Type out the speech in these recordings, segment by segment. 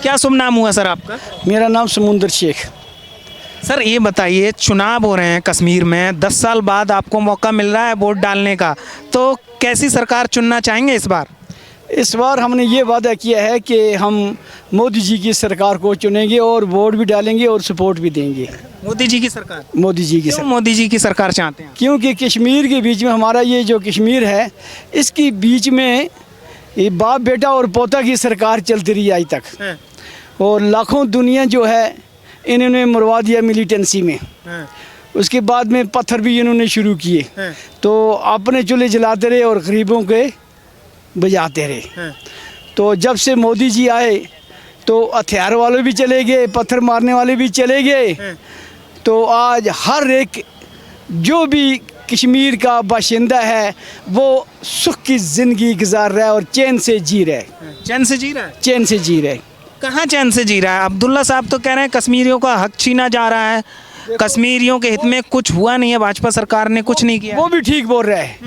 क्या शुभ नाम हुआ सर आपका? मेरा नाम समुंदर शेख। सर ये बताइए, चुनाव हो रहे हैं कश्मीर में, 10 साल बाद आपको मौका मिल रहा है वोट डालने का, तो कैसी सरकार चुनना चाहेंगे इस बार? इस बार हमने ये वादा किया है कि हम मोदी जी की सरकार को चुनेंगे और वोट भी डालेंगे और सपोर्ट भी देंगे। मोदी जी की सरकार? मोदी जी की क्यों सरकार? मोदी जी की सरकार चाहते हैं? क्योंकि कश्मीर के बीच में हमारा ये जो कश्मीर है, इसके बीच में ये बाप बेटा और पोता की सरकार चलती रही आज तक, हैं, और लाखों दुनिया जो है इन्होंने मरवा दिया मिलिटेंसी में। हैं, उसके बाद में पत्थर भी इन्होंने शुरू किए, हैं, तो अपने चूल्हे जलाते रहे और गरीबों के बजाते रहे। हैं। तो जब से मोदी जी आए तो हथियार वाले भी चले गए, पत्थर मारने वाले भी चले गए। हैं। तो आज हर एक जो भी कश्मीर का बाशिंदा है वो सुख की ज़िंदगी गुजार रहा है और चैन से जी रहा है, चैन से जी रहा है? चैन से जी रहा है। कहाँ चैन से जी रहा है? अब्दुल्ला साहब तो कह रहे हैं कश्मीरियों का हक छीना जा रहा है, कश्मीरियों के हित में कुछ हुआ नहीं है, भाजपा सरकार ने कुछ नहीं किया। वो भी ठीक बोल रहा है,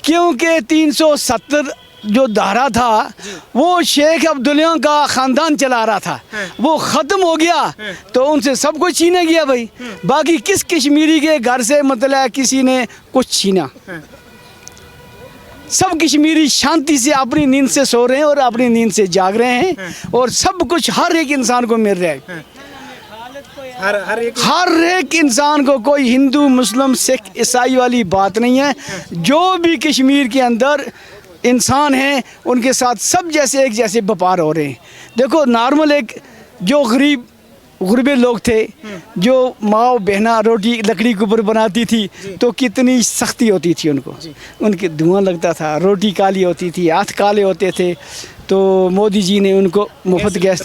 क्योंकि 370 जो धारा था वो शेख अब्दुल्ला का ख़ानदान चला रहा था, वो ख़त्म हो गया तो उनसे सब कुछ छीना गया भाई। बाकी किस कश्मीरी के घर से मतलब किसी ने कुछ छीना? सब कश्मीरी शांति से अपनी नींद से सो रहे हैं और अपनी नींद से जाग रहे हैं, और सब कुछ हर एक इंसान को मिल रहा है। हर एक इंसान को, कोई हिंदू मुस्लिम सिख ईसाई वाली बात नहीं है। जो भी कश्मीर के अंदर इंसान हैं उनके साथ सब जैसे एक जैसे व्यापार हो रहे हैं। देखो नॉर्मल एक जो गुरबे लोग थे, जो माँ बहना रोटी लकड़ी के ऊपर बनाती थी तो कितनी सख्ती होती थी उनको, उनके धुआं लगता था, रोटी काली होती थी, हाथ काले होते थे। तो मोदी जी ने उनको मुफ्त गैस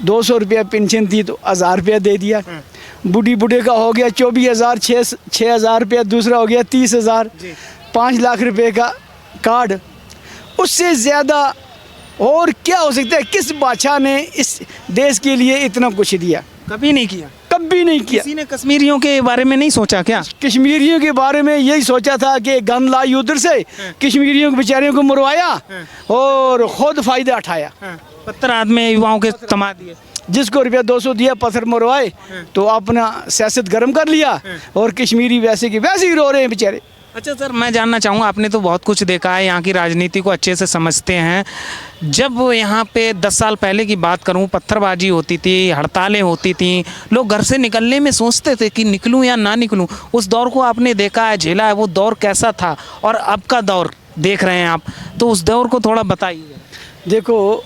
200 रुपया पेंशन थी तो 1000 रुपया दे दिया। बूढ़े का हो गया 24,000, 6,000 रुपया, दूसरा हो गया 30,000, 5 लाख रुपए का कार्ड। उससे ज़्यादा और क्या हो सकता है? किस बादशाह ने इस देश के लिए इतना कुछ दिया? कभी नहीं किया, कभी नहीं किया। किसी ने कश्मीरियों के बारे में नहीं सोचा क्या? कश्मीरियों के बारे में यही सोचा था कि गन लाई उधर से, कश्मीरियों के बेचारियों को मरवाया और खुद फायदा उठाया। पत्थर हाथ में युवाओं के थमा दिए, जिसको रुपया 200 दिया पत्थर मरवाए तो अपना सियासत गर्म कर लिया, और कश्मीरी वैसे के वैसे ही रो रहे हैं बेचारे। अच्छा सर, मैं जानना चाहूँगा, आपने तो बहुत कुछ देखा है, यहाँ की राजनीति को अच्छे से समझते हैं। जब यहाँ पे 10 साल पहले की बात करूँ, पत्थरबाजी होती थी, हड़तालें होती थी, लोग घर से निकलने में सोचते थे कि निकलूँ या ना निकलूँ, उस दौर को आपने देखा है, झेला है, वो दौर कैसा था और अब का दौर देख रहे हैं आप, तो उस दौर को थोड़ा बताइए। देखो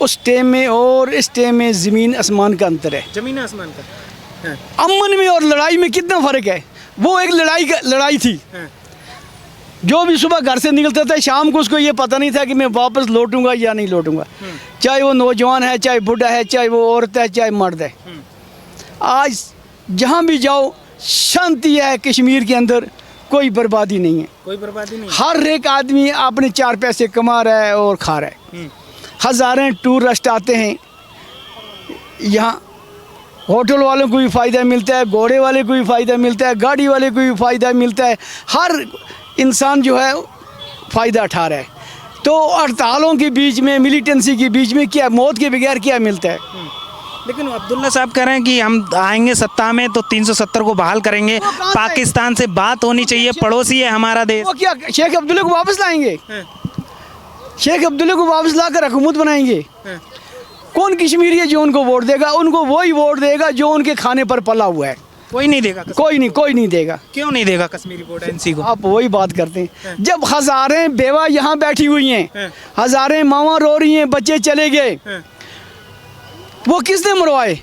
उस टाइम में और इस टाइम में ज़मीन आसमान का अंतर है। जमीन आसमान का। अमन में और लड़ाई में कितना फ़र्क है? वो एक लड़ाई थी। जो भी सुबह घर से निकलता था शाम को उसको ये पता नहीं था कि मैं वापस लौटूंगा या नहीं लौटूंगा, चाहे वो नौजवान है, चाहे बूढ़ा है, चाहे वो औरत है, चाहे मर्द है। आज जहाँ भी जाओ शांति है कश्मीर के अंदर, कोई बर्बादी नहीं है, कोई बर्बादी नहीं। हर एक आदमी अपने 4 पैसे कमा रहा है और खा रहा है। हज़ारें टूरिस्ट आते हैं यहाँ, होटल वालों को भी फ़ायदा मिलता है, घोड़े वाले को भी फ़ायदा मिलता है, गाड़ी वाले को भी फ़ायदा मिलता है, हर इंसान जो है फ़ायदा उठा रहा है। तो हड़तालों के बीच में, मिलिटेंसी के बीच में क्या, मौत के बगैर क्या मिलता है? लेकिन अब्दुल्ला साहब कह रहे हैं कि हम आएंगे सत्ता में तो 370 को बहाल करेंगे, पाकिस्तान से बात होनी चाहिए, पड़ोसी है हमारा देश। वो क्या शेख अब्दुल्ला को वापस लाएंगे? शेख अब्दुल्ला को वापस लाकर हुकूमत बनाएंगे? कौन कश्मीरी है जो उनको वोट देगा? उनको वही वोट देगा जो उनके खाने पर पला हुआ है। कोई नहीं देगा? कोई नहीं देगा। क्यों नहीं देगा कश्मीरी वोट एनसी को? आप वही बात करते हैं, जब हज़ारें बेवा यहाँ बैठी हुई हैं, हज़ारें मावां रो रही हैं, बच्चे चले गए, वो किसने मरवाए?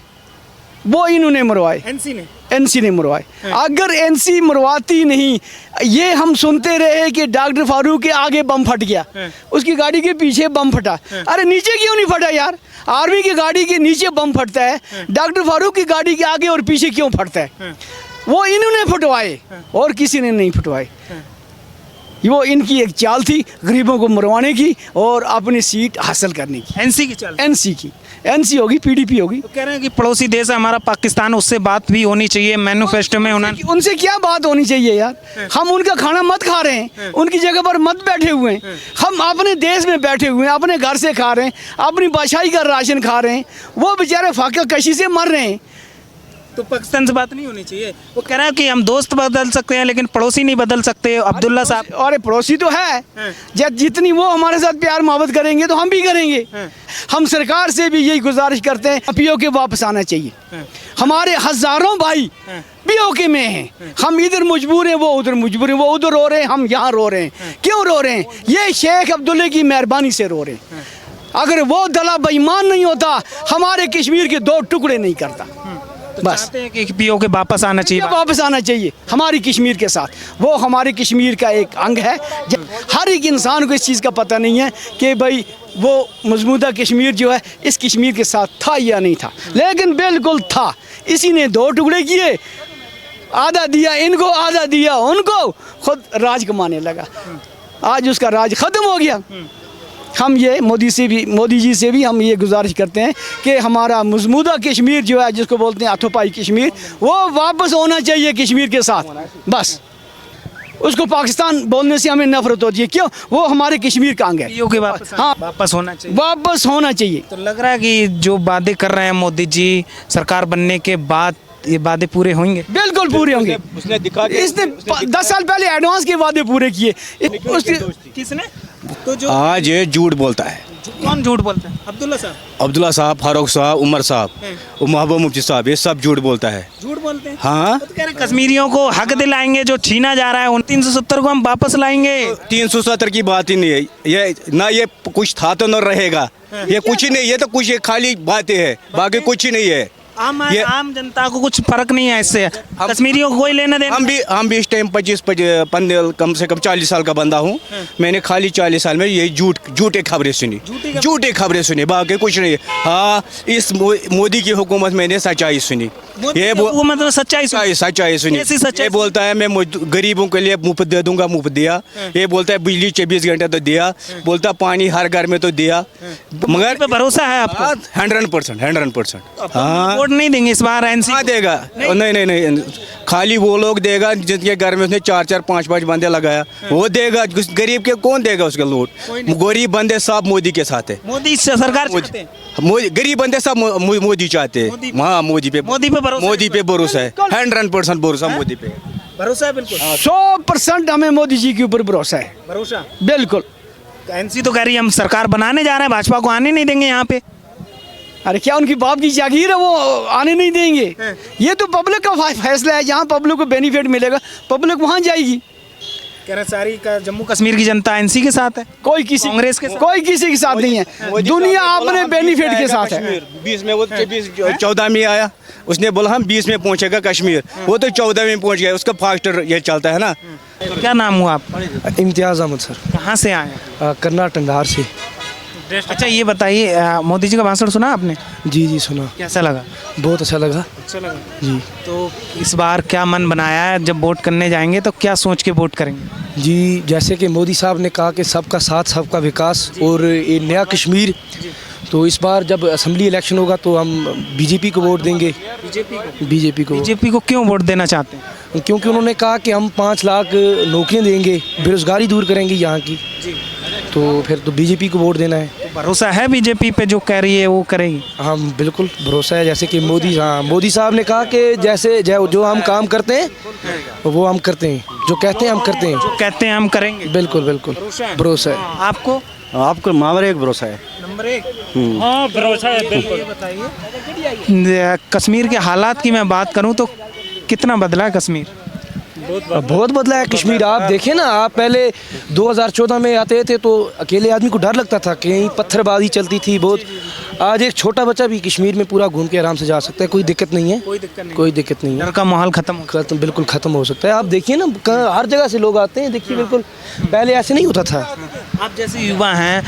वो इन्होंने मरवाए, एनसी ने मरवाए। अगर एनसी मरवाती नहीं, ये हम सुनते रहे कि डॉक्टर फारूक के आगे बम फट गया, उसकी गाड़ी के पीछे बम फटा। अरे नीचे क्यों नहीं फटा यार? आर्मी की गाड़ी के नीचे बम फटता है, डॉक्टर फारूक की गाड़ी के आगे और पीछे क्यों फटता है? वो इन्होंने फटवाए और किसी ने नहीं फटवाए। वो इनकी एक चाल थी गरीबों को मरवाने की और अपनी सीट हासिल करने की। एनसी की चल एनसी की, एनसी होगी, पीडीपी होगी। तो कह रहे हैं कि पड़ोसी देश है हमारा पाकिस्तान, उससे बात भी होनी चाहिए, मैनिफेस्टो में उन्होंने। उनसे क्या बात होनी चाहिए यार? हम उनका खाना मत खा रहे हैं, उनकी जगह पर मत बैठे हुए हैं। हम अपने देश में बैठे हुए हैं, अपने घर से खा रहे हैं, अपनी बादशाही का राशन खा रहे हैं। वो बेचारे फाका कशी से मर रहे हैं। तो पाकिस्तान से बात नहीं होनी चाहिए। वो कह रहा है कि हम दोस्त बदल सकते हैं लेकिन पड़ोसी नहीं बदल सकते। अब्दुल्ला साहब, अरे पड़ोसी तो है, जितनी वो हमारे साथ प्यार मोहब्बत करेंगे तो हम भी करेंगे। हम सरकार से भी यही गुजारिश करते हैं, पीओके वापस आना चाहिए। हमारे हजारों भाई पीओके में हैं, हम इधर मजबूर हैं, वो उधर मजबूर हैं। वो उधर रो रहे हैं, हम यहाँ रो रहे हैं। क्यों रो रहे हैं? ये शेख अब्दुल्ले की मेहरबानी से रो रहे हैं। अगर वो दला बेईमान नहीं होता, हमारे कश्मीर के 2 टुकड़े नहीं करता। तो बस चाहते हैं कि पीओके वापस आना चाहिए। वापस आना चाहिए हमारी कश्मीर के साथ। वो हमारे कश्मीर का एक अंग है। हर एक इंसान को इस चीज़ का पता नहीं है कि भाई वो मजमूदा कश्मीर जो है इस कश्मीर के साथ था या नहीं था, लेकिन बिल्कुल था। इसी ने 2 टुकड़े किए, आधा दिया इनको, आधा दिया उनको, खुद राज कमाने लगा। आज उसका राज ख़त्म हो गया। हम ये मोदी जी से भी हम ये गुजारिश करते हैं कि हमारा मजमूदा कश्मीर जो है, जिसको बोलते हैं हाथों-पाई कश्मीर, वो वापस होना चाहिए कश्मीर के साथ। बस उसको पाकिस्तान बोलने से हमें नफरत होती है। क्यों? वो हमारे कश्मीर का अंग है। पीओके वापस, हाँ, वापस होना चाहिए। वापस होना चाहिए। तो लग रहा है कि जो वादे कर रहे हैं मोदी जी सरकार बनने के बाद, ये वादे पूरे होंगे। बिल्कुल पूरे होंगे। उसने दिखा इसने 10 साल पहले एडवांस के वादे पूरे किए। किसने? तो जो आज ये झूठ बोलता है। कौन झूठ बोलता है? अब्दुल्ला साहब अब्दुल्ला साहब, फारूक साहब, उमर साहब और महबूब मुफ्ती साहब, ये सब झूठ बोलता है। झूठ बोलते हैं। हाँ, तो कह रहे कश्मीरियों को हक दिलाएंगे, जो छीना जा रहा है उन 370 को हम वापस लाएंगे। 370 की बात ही नहीं है। ये ना ये कुछ था तो न रहेगा। ये कुछ ही नहीं, ये तो कुछ ये खाली बातें है, बाकी कुछ ही नहीं है। आम जनता को कुछ फर्क नहीं है इससे। कश्मीरियों को कोई लेना देना। हम भी इस टाइम 25 कम से कम 40 साल का बंदा हूँ। मैंने खाली 40 साल में यही झूठे खबरें सुनी, बाकी कुछ नहीं। हाँ, इस मोदी की हुकूमत मैंने सच्चाई सुनी। ये हुकूमत में सच्चाई सुनी। कैसी सच्चाई? ये बोलता है मैं गरीबों के लिए मुफ्त दे दूंगा, मुफ्त दिया। ये बोलता है बिजली 24 घंटे तो दिया, बोलता पानी हर घर में तो दिया। मगर पे भरोसा है आपको? 100%। हाँ, वोट नहीं देंगे इस बार एनसी? हाँ देगा। नहीं, खाली वो लोग देगा जिनके घर में उसने 4-4, 5-5 बंदे लगाया, वो देगा। गरीब के कौन देगा उसका वोट? गरीब बंदे सब मोदी के साथ है। मोदी सरकार चाहते हैं। गरीब बंदे सब मोदी चाहते हैं। हाँ, मोदी पे भरोसा है। 100% भरोसा मोदी पे। भरोसा है बिल्कुल। 100% हमें मोदी जी के ऊपर भरोसा है। भरोसा बिल्कुल। एनसी तो कह रही है हम सरकार बनाने जा रहे हैं, भाजपा को आने नहीं देंगे यहाँ पे। अरे क्या उनकी बाप की जागीर है, वो आने नहीं देंगे? ये तो पब्लिक का फैसला है। जहाँ पब्लिक को बेनिफिट मिलेगा पब्लिक वहाँ जाएगी। कह रहे सारी का जम्मू कश्मीर की जनता एनसी के साथ है, कोई किसी कांग्रेस के साथ? कोई किसी के साथ नहीं है। दुनिया अपने बेनिफिट के साथ है। 20 में वो 14 में आया, उसने बोला हम 20 में पहुंचेगा कश्मीर, वो तो 14 में पहुंच गया। उसका फास्टर ये चलता है ना। क्या नाम हुआ आप? इम्तियाज़ अहमद सर, कहाँ से आए? कर्नाटक ढंढार से। अच्छा ये बताइए, मोदी जी का भाषण सुना आपने? जी सुना। कैसा लगा? बहुत अच्छा लगा। अच्छा लगा जी। तो इस बार क्या मन बनाया है, जब वोट करने जाएंगे तो क्या सोच के वोट करेंगे? जी, जैसे कि मोदी साहब ने कहा कि सबका साथ सबका विकास और ये नया कश्मीर, तो इस बार जब असेंबली इलेक्शन होगा तो हम बीजेपी को वोट देंगे। बीजेपी को क्यों वोट देना चाहते हैं? क्योंकि उन्होंने कहा कि हम 5 लाख नौकरियां देंगे, बेरोजगारी दूर करेंगे यहाँ की, तो फिर तो बीजेपी को वोट देना है। तो भरोसा है बीजेपी पे, जो कह रही है वो करेगी? हाँ बिल्कुल भरोसा है। जैसे कि मोदी साहब ने कहा कि जैसे जो हम काम करते हैं वो हम करते हैं, जो कहते हैं हम करते हैं, जो कहते हैं हम करेंगे। बिल्कुल भरोसा है। आपको नंबर 1 भरोसा है। नंबर 1? हाँ भरोसा है बिल्कुल। बताइए, कश्मीर के हालात की मैं बात करूं तो कितना बदला है कश्मीर? बहुत बदला है कश्मीर। आप देखें ना, आप पहले 2014 में आते थे तो अकेले आदमी को डर लगता था, कहीं पत्थरबाजी चलती थी बहुत। आज एक छोटा बच्चा भी कश्मीर में पूरा घूम के आराम से जा सकता है, कोई दिक्कत नहीं है। कोई दिक्कत नहीं है। डर का माहौल खत्म बिल्कुल ख़त्म हो सकता है। आप देखिए ना, हर जगह से लोग आते हैं, देखिए बिल्कुल पहले ऐसे नहीं होता था। आप जैसे युवा हैं,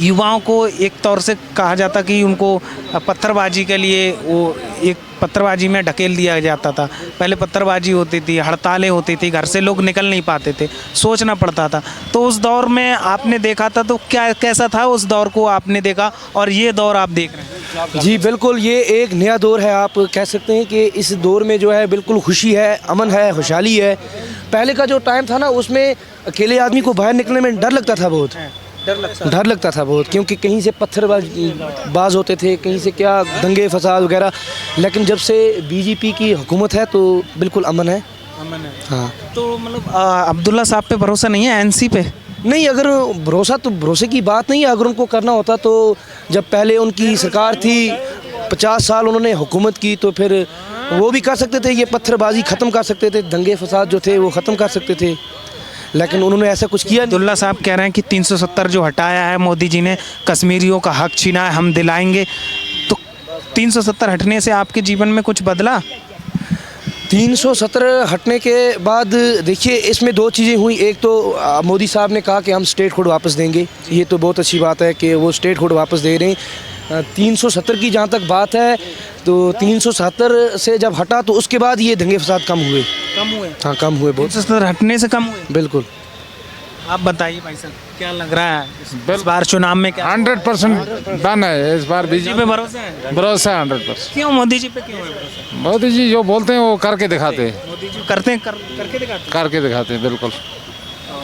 युवाओं को एक तौर से कहा जाता कि उनको पत्थरबाजी के लिए वो एक पत्थरबाजी में ढकेल दिया जाता था। पहले पत्थरबाजी होती थी, हड़तालें होती थी, घर से लोग निकल नहीं पाते थे, सोचना पड़ता था। तो उस दौर में आपने देखा था, तो क्या कैसा था उस दौर को आपने देखा और ये दौर आप देख रहे हैं? जी बिल्कुल, ये एक नया दौर है। आप कह सकते हैं कि इस दौर में जो है बिल्कुल खुशी है, अमन है, खुशहाली है। पहले का जो टाइम था ना, उसमें अकेले आदमी को बाहर निकलने में डर लगता था बहुत, डर लगता था बहुत, क्योंकि कहीं से बाज होते थे, कहीं से क्या दंगे फसाद वगैरह। लेकिन जब से बीजेपी की हुकूमत है तो बिल्कुल अमन है। अमन है। हाँ, तो मतलब अब्दुल्ला साहब पे भरोसा नहीं है, एनसी पे? नहीं, अगर भरोसा तो भरोसे की बात नहीं है। अगर उनको करना होता तो जब पहले उनकी सरकार थी, 50 साल उन्होंने हुकूमत की, तो फिर वो भी कर सकते थे, ये पत्थरबाजी ख़त्म कर सकते थे, दंगे फसाद जो थे वो ख़त्म कर सकते थे। लेकिन उन्होंने ऐसा कुछ किया नहीं। अब्दुल्ला साहब कह रहे हैं कि 370 जो हटाया है मोदी जी ने, कश्मीरियों का हक छीना है, हम दिलाएंगे। तो 370 हटने से आपके जीवन में कुछ बदला? 370 हटने के बाद देखिए, इसमें दो चीज़ें हुई। एक तो मोदी साहब ने कहा कि हम स्टेट हुड वापस देंगे, ये तो बहुत अच्छी बात है कि वो स्टेट हुड वापस दे रहे हैं। 370 की जहाँ तक बात है, तो 370 से जब हटा तो उसके बाद ये दंगे फसाद कम हुए। हाँ, कम हुए बहुत, 370 हटने से कम हुए। बिल्कुल। आप बताइए भाई साहब, क्या लग रहा है इस बार चुनाव में? क्या 100% डन है इस बार बीजेपी पे बीजेपी। भरोसा है? भरोसा है 100%। क्यों मोदी जी पे क्यों है भरोसा? मोदी जी जो बोलते हैं वो करके दिखाते हैं, मोदी जी करते हैं, करके दिखाते करके दिखाते हैं बिल्कुल। हैं।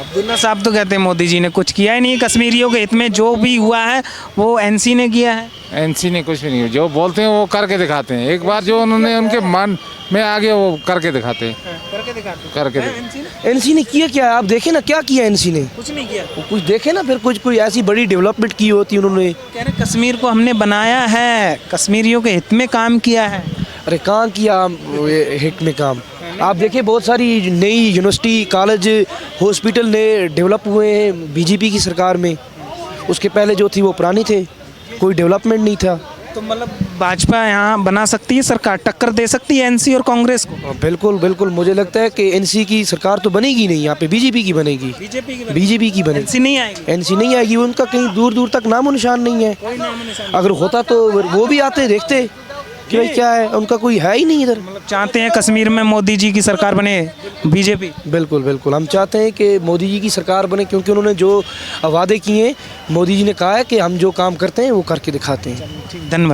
अब्दुल्ला साहब तो कहते हैं मोदी जी ने कुछ किया ही नहीं कश्मीरियों के हित में, जो भी हुआ है वो एनसी ने किया है। एनसी ने कुछ भी नहीं, जो बोलते हैं वो करके दिखाते हैं। एक बार जो उन्होंने उनके मन में आ गया वो करके दिखाते हैं, करके दिखाते हैं। करके एनसी ने एनसी ने किया क्या? आप देखें ना, क्या किया एनसी ने? कुछ नहीं किया। वो कुछ देखे ना, फिर कुछ कोई ऐसी बड़ी डेवलपमेंट की होती उन्होंने। कह रहे कश्मीर को हमने बनाया है, कश्मीरियों के हित में काम किया है। अरे कहाँ किया हिट में काम? आप देखिए, बहुत सारी नई यूनिवर्सिटी, कॉलेज, हॉस्पिटल ने डेवलप हुए हैं बीजेपी की सरकार में। उसके पहले जो थी वो पुरानी थे, कोई डेवलपमेंट नहीं था। तो मतलब भाजपा यहाँ बना सकती है सरकार, टक्कर दे सकती है एनसी और कांग्रेस को? बिल्कुल बिल्कुल, मुझे लगता है कि एनसी की सरकार तो बनेगी नहीं, यहाँ पे बीजेपी की बनेगी। बीजेपी की बनेगी। एनसी नहीं आएगी। एनसी नहीं आएगी, उनका कहीं दूर दूर तक नामो निशान नहीं है। अगर होता तो वो भी आते, देखते कि भाई क्या है, उनका कोई है ही नहीं इधर। मतलब चाहते हैं कश्मीर में मोदी जी की सरकार बने बीजेपी? बिल्कुल बिल्कुल, हम चाहते हैं कि मोदी जी की सरकार बने, क्योंकि उन्होंने जो वादे किए हैं, मोदी जी ने कहा है कि हम जो काम करते हैं वो करके दिखाते हैं। धन्यवाद।